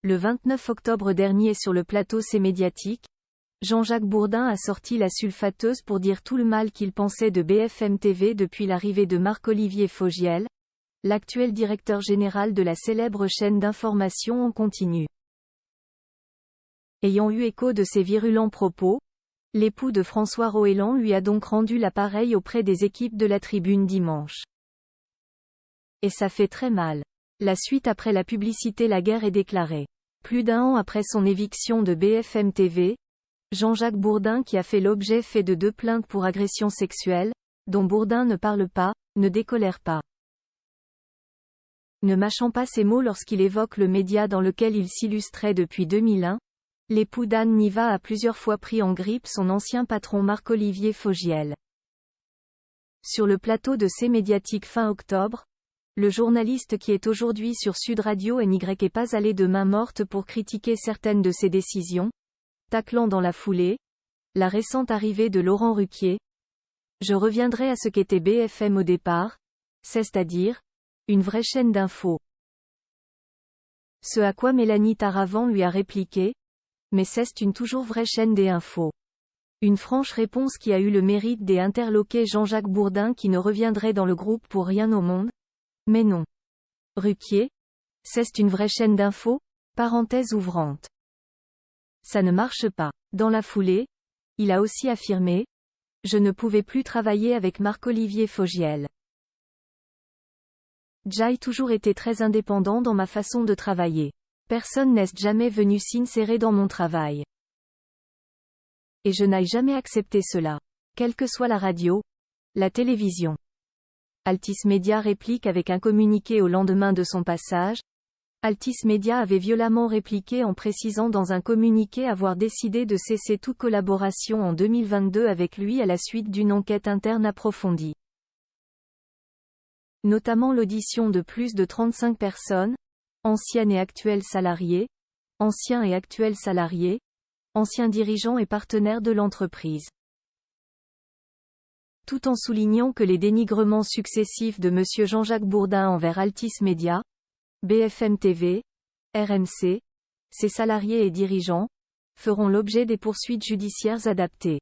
Le 29 octobre dernier sur le plateau C'est Médiatique, Jean-Jacques Bourdin a sorti la sulfateuse pour dire tout le mal qu'il pensait de BFM TV depuis l'arrivée de Marc-Olivier Fogiel, l'actuel directeur général de la célèbre chaîne d'information en continu. Ayant eu écho de ses virulents propos, l'époux de François Roëland lui a donc rendu l'appareil auprès des équipes de la Tribune dimanche. Et ça fait très mal. La suite après la publicité La guerre est déclarée. Plus d'un an après son éviction de BFM TV, Jean-Jacques Bourdin qui a fait l'objet de 2 plaintes pour agression sexuelle, dont Bourdin ne parle pas, ne décolère pas. Ne mâchant pas ses mots lorsqu'il évoque le média dans lequel il s'illustrait depuis 2001, l'époux d'Anne Niva a plusieurs fois pris en grippe son ancien patron Marc-Olivier Fogiel. Sur le plateau de C'est Médiatique fin octobre, le journaliste qui est aujourd'hui sur Sud Radio NY est pas allé de main morte pour critiquer certaines de ses décisions, taclant dans la foulée la récente arrivée de Laurent Ruquier. Je reviendrai à ce qu'était BFM au départ, c'est-à-dire une vraie chaîne d'infos. Ce à quoi Mélanie Taravant lui a répliqué, mais c'est une toujours vraie chaîne des infos. Une franche réponse qui a eu le mérite d'interloquer Jean-Jacques Bourdin qui ne reviendrait dans le groupe pour rien au monde. Mais non. Ruquier, c'est une vraie chaîne d'infos ? Parenthèse ouvrante. Ça ne marche pas. Dans la foulée, il a aussi affirmé « Je ne pouvais plus travailler avec Marc-Olivier Fogiel. J'ai toujours été très indépendant dans ma façon de travailler. Personne n'est jamais venu s'insérer dans mon travail. Et je n'ai jamais accepté cela. Quelle que soit la radio, la télévision. » Altis Media réplique avec un communiqué au lendemain de son passage. Altis Media avait violemment répliqué en précisant dans un communiqué avoir décidé de cesser toute collaboration en 2022 avec lui à la suite d'une enquête interne approfondie. Notamment l'audition de plus de 35 personnes, anciennes et actuels salariés, anciens et actuels salariés, anciens dirigeants et partenaires de l'entreprise. Tout en soulignant que les dénigrements successifs de M. Jean-Jacques Bourdin envers Altis Media, BFM TV, RMC, ses salariés et dirigeants, feront l'objet des poursuites judiciaires adaptées.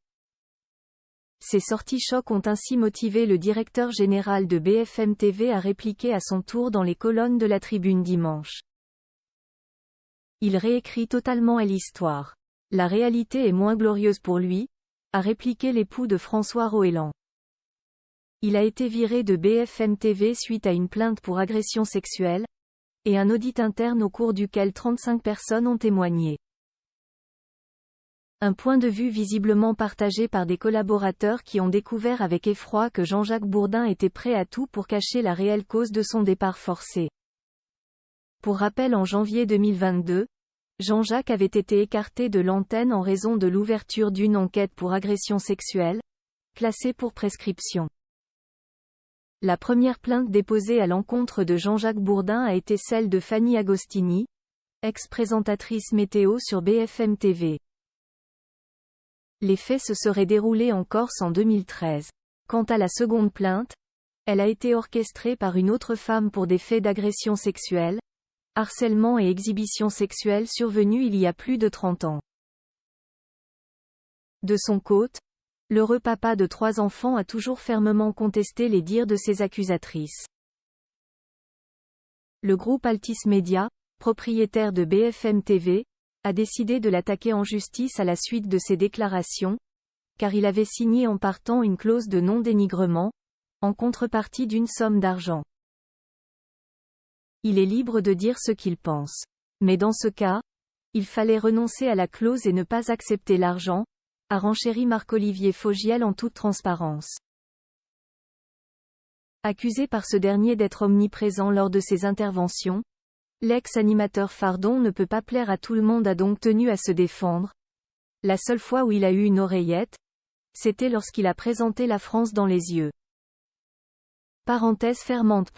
Ces sorties chocs ont ainsi motivé le directeur général de BFM TV à répliquer à son tour dans les colonnes de la Tribune dimanche. Il réécrit totalement l'histoire. La réalité est moins glorieuse pour lui, a répliqué l'époux de François Roëland. Il a été viré de BFM TV suite à une plainte pour agression sexuelle, et un audit interne au cours duquel 35 personnes ont témoigné. Un point de vue visiblement partagé par des collaborateurs qui ont découvert avec effroi que Jean-Jacques Bourdin était prêt à tout pour cacher la réelle cause de son départ forcé. Pour rappel, en janvier 2022, Jean-Jacques avait été écarté de l'antenne en raison de l'ouverture d'une enquête pour agression sexuelle, classée pour prescription. La première plainte déposée à l'encontre de Jean-Jacques Bourdin a été celle de Fanny Agostini, ex-présentatrice météo sur BFM TV. Les faits se seraient déroulés en Corse en 2013. Quant à la seconde plainte, elle a été orchestrée par une autre femme pour des faits d'agression sexuelle, harcèlement et exhibition sexuelle survenus il y a plus de 30 ans. De son côté, l'heureux papa de 3 enfants a toujours fermement contesté les dires de ses accusatrices. Le groupe Altis Media, propriétaire de BFM TV, a décidé de l'attaquer en justice à la suite de ses déclarations, car il avait signé en partant une clause de non-dénigrement, en contrepartie d'une somme d'argent. Il est libre de dire ce qu'il pense. Mais dans ce cas, il fallait renoncer à la clause et ne pas accepter l'argent, a renchéri Marc-Olivier Fogiel en toute transparence. Accusé par ce dernier d'être omniprésent lors de ses interventions, l'ex-animateur Fardon ne peut pas plaire à tout le monde a donc tenu à se défendre. La seule fois où il a eu une oreillette, c'était lorsqu'il a présenté la France dans les yeux. Parenthèse fermante.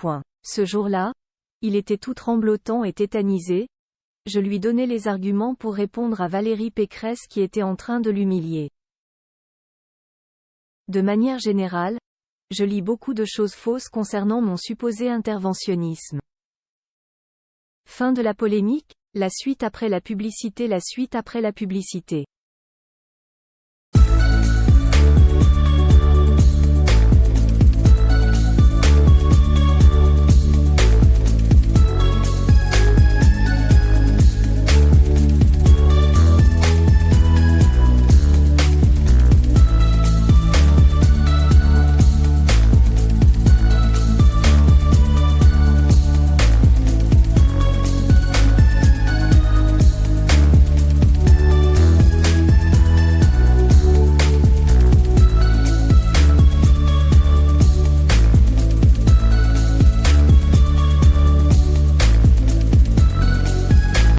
Ce jour-là, il était tout tremblotant et tétanisé. Je lui donnais les arguments pour répondre à Valérie Pécresse qui était en train de l'humilier. De manière générale, je lis beaucoup de choses fausses concernant mon supposé interventionnisme. Fin de la polémique. La suite après la publicité. La suite après la publicité.